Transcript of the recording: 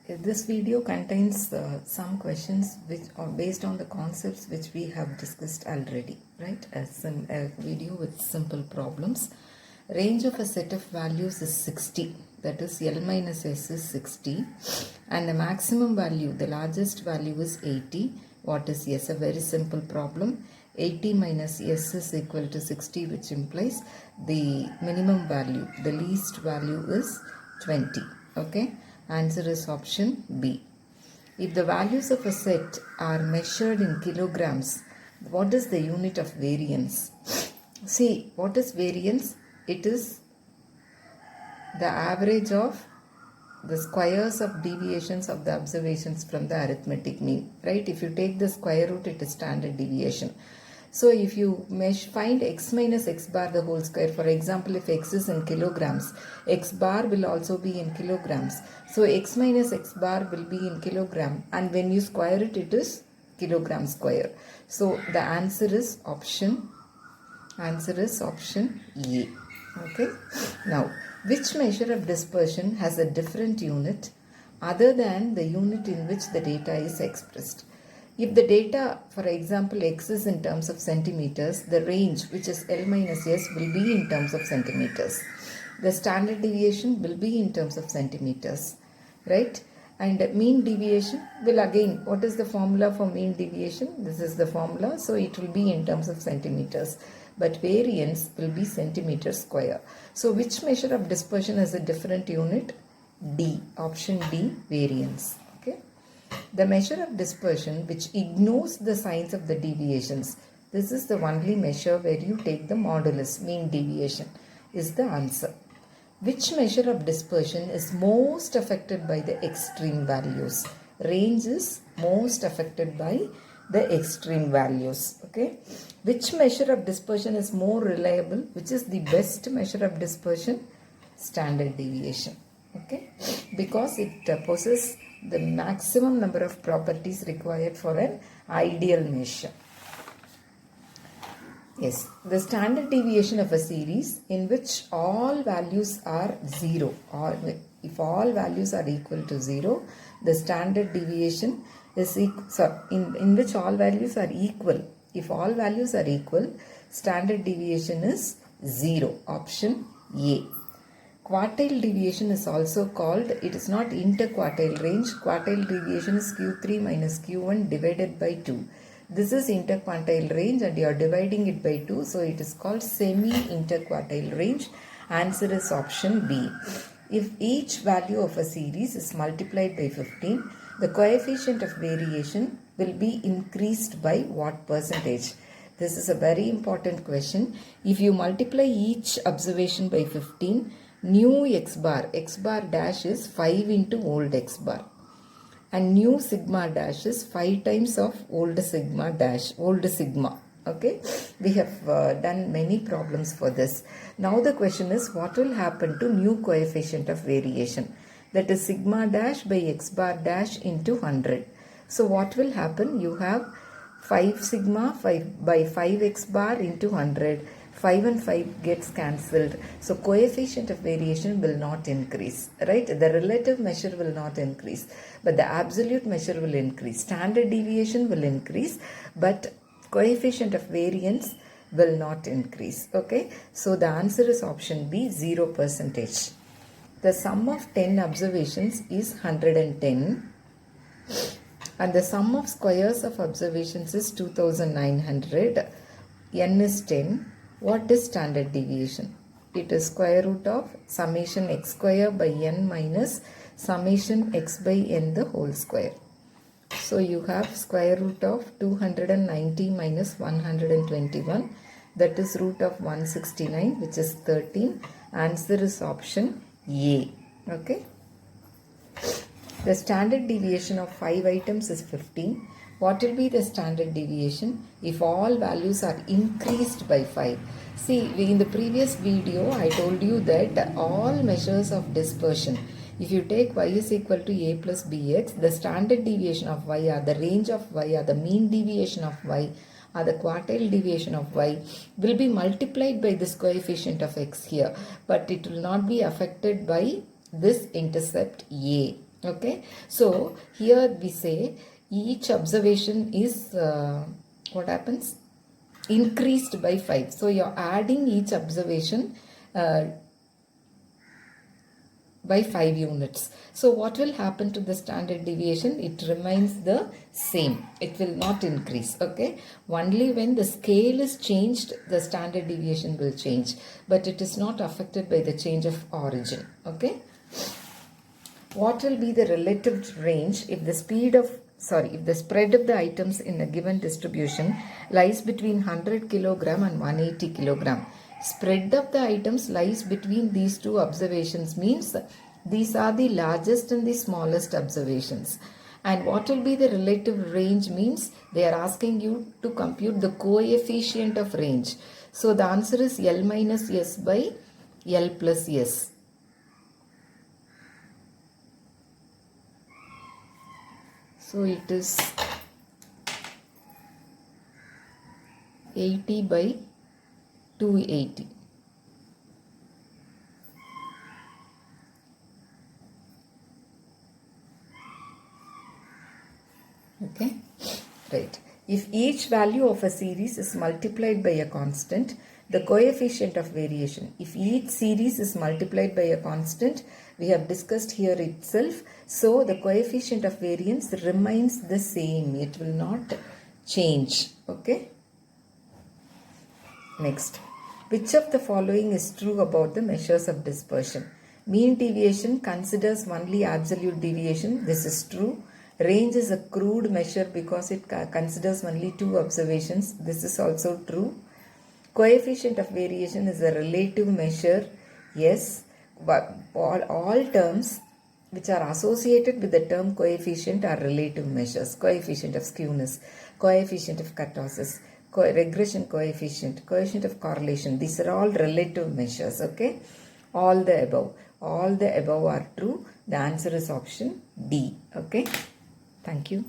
This video contains some questions which are based on the concepts which we have discussed already, right? A video with simple problems. Range of a set of values is 60, that is L minus S is 60, and the maximum value, the largest value is 80. What is S? A very simple problem. 80 minus S is equal to 60, which implies the minimum value, the least value is 20. Okay, answer is option B. If the values of a set are measured in kilograms, what is the unit of variance? See, what is variance? It is the average of the squares of deviations of the observations from the arithmetic mean, right? If you take the square root, it is standard deviation. So if you find x minus x bar the whole square, for example, if x is in kilograms, x bar will also be in kilograms. So x minus x bar will be in kilogram, and when you square it, it is kilogram square. So the answer is option A. Okay. Now, which measure of dispersion has a different unit other than the unit in which the data is expressed? If the data, for example, x is in terms of centimeters, the range, which is L minus S, will be in terms of centimeters. The standard deviation will be in terms of centimeters, right? And mean deviation will again, what is the formula for mean deviation? This is the formula, so it will be in terms of centimeters. But variance will be centimeter square. So which measure of dispersion has a different unit? D, option D, variance. Okay. The measure of dispersion which ignores the signs of the deviations, this is the only measure where you take the modulus, mean deviation, is the answer. Which measure of dispersion is most affected by the extreme values? Range is most affected by the extreme values. Okay. Which measure of dispersion is more reliable? Which is the best measure of dispersion? Standard deviation. Okay. Because it possesses the maximum number of properties required for an ideal measure. Yes, the standard deviation of a series in which all values are 0, or if all values are equal to 0, the standard deviation is in which all values are equal. If all values are equal, standard deviation is 0, option A. Quartile deviation is also called, it is not interquartile range. Quartile deviation is Q3 minus Q1 divided by 2. This is interquartile range and you are dividing it by 2. So it is called semi-interquartile range. Answer is option B. If each value of a series is multiplied by 15, the coefficient of variation will be increased by what percentage? This is a very important question. If you multiply each observation by 15, new x bar dash is 5 into old x bar, and new sigma dash is 5 times of old sigma dash, old sigma. Okay, we have done many problems for this. Now the question is, what will happen to new coefficient of variation? That is sigma dash by x bar dash into 100. So what will happen? You have 5 sigma 5 by 5x bar into 100. 5 and 5 gets cancelled. So coefficient of variation will not increase, right? The relative measure will not increase, but the absolute measure will increase. Standard deviation will increase, but coefficient of variance will not increase. Okay, so the answer is option B, 0%. The sum of 10 observations is 110, and the sum of squares of observations is 2900. N is 10. What is standard deviation? It is square root of summation x square by n minus summation x by n the whole square. So you have square root of 290 minus 121, that is root of 169, which is 13. Answer is option A. Okay. The standard deviation of 5 items is 15. What will be the standard deviation if all values are increased by 5? See, in the previous video, I told you that all measures of dispersion, if you take y is equal to a plus bx, the standard deviation of y, or the range of y, or the mean deviation of y, or the quartile deviation of y will be multiplied by this coefficient of x here, but it will not be affected by this intercept a. Okay, so here we say each observation is what happens, increased by 5. So you're adding each observation by 5 units. So what will happen to the standard deviation? It remains the same. It will not increase. Okay. Only when the scale is changed, the standard deviation will change. But it is not affected by the change of origin. Okay. What will be the relative range if the if the spread of the items in a given distribution lies between 100 kilogram and 180 kilogram? Spread of the items lies between these two observations means these are the largest and the smallest observations. And what will be the relative range means they are asking you to compute the coefficient of range. So the answer is L minus S by L plus S. So it is 80 by 280. Okay, right. If each value of a series is multiplied by a constant, the coefficient of variation. If each series is multiplied by a constant, we have discussed here itself. So the coefficient of variance remains the same. It will not change. Okay. Next. Which of the following is true about the measures of dispersion? Mean deviation considers only absolute deviation. This is true. Range is a crude measure because it considers only two observations. This is also true. Coefficient of variation is a relative measure. Yes, but all terms which are associated with the term coefficient are relative measures. Coefficient of skewness, coefficient of kurtosis, regression coefficient, coefficient of correlation. These are all relative measures. Okay, all the above are true. The answer is option D. Okay, thank you.